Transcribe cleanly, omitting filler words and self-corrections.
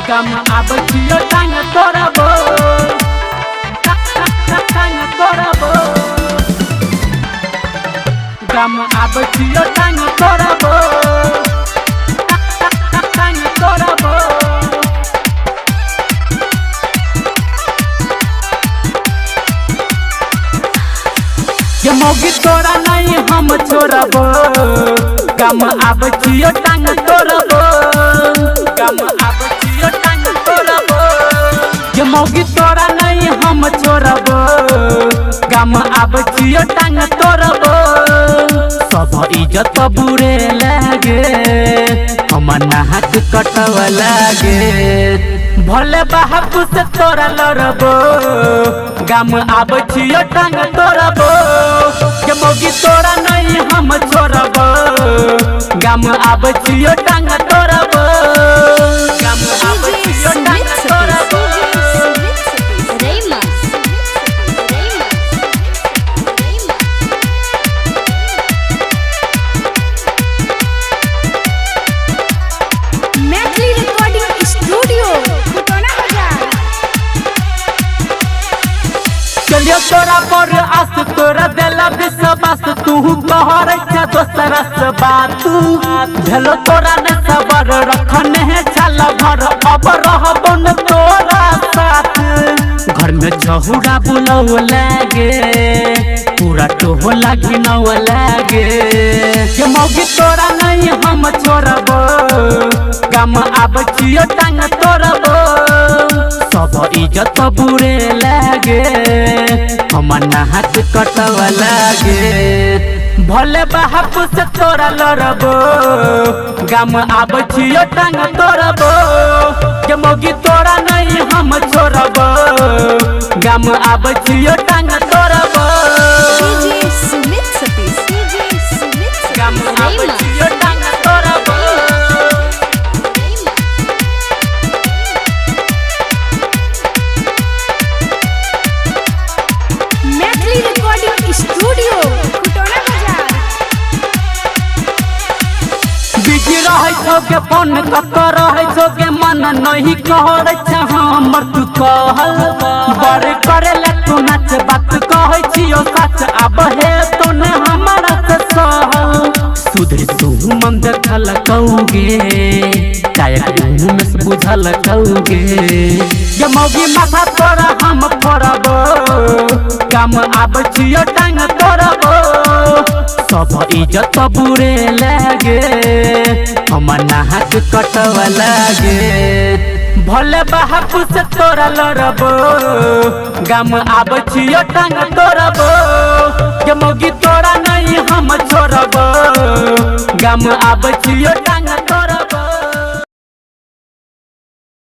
गम आबै छियो टांग तोड़बो टांग तोड़बो गम आबै छियो टांग तोड़बो टांग तोड़बो ये मौगी तोरा नहीं हम छोड़बो गम आबै छियो टांग तोड़बो गम आबै छियो टांग तोड़बो ये मौगी तोरा नहीं हम छोड़बो गम आबै छियो टांग तोड़बो सब इज्जत बुरे लागे हमर नाक कटव लागे भले बाप से तोरा लड़बो गम आबै छियो टांग तोड़बो ये मौगी तोरा नहीं हम छोड़बो गम आबै छियो टांग तोड़बो गम आबै छियो टांग तोड़बो चलियो तोरा पर आस तोरा देला विश्वास तू कहर छ दोसर से बात भेलो तोरा ने सबर रखने है छल भर अब रहबो न तोरा साथ घर में झहुरा बुलव लागे पूरा टोह लागी नव लागे ये मौगी तोरा नहीं हम छोड़बो गम आबै छियो टांग तोड़बो सब इज्जत बुरे लागे हमर नाक कटव लागे भले बाप से तोरा लड़बो गम आबै छियो टांग तोड़बो ये मौगी तोरा नहीं हम छोड़बो गम आबै छियो टांग तोड़बो गम आबै छियो टांग तोड़बो बिजी रहै छौ के फोन कत रहै छौ के मन नहीं कहै छ हमर तू कहल बड़ करे ले तू नाच बात कहै छियो सच अब हे तो ने हमरा से सहल सुधर तू मन देखल कौगे कायक में से बुझल कौगे ये मौगी माथा तोरा हम फोड़बो गम आबै छियो टांग तोड़बो सब इज्जत बुरे लागे हमर नाक कटव लागे भले बाप से तोरा लड़बो गम आबै छियो टांग तोड़बो ये मौगी तोरा नहीं हम छोड़बो गम आबै छियो।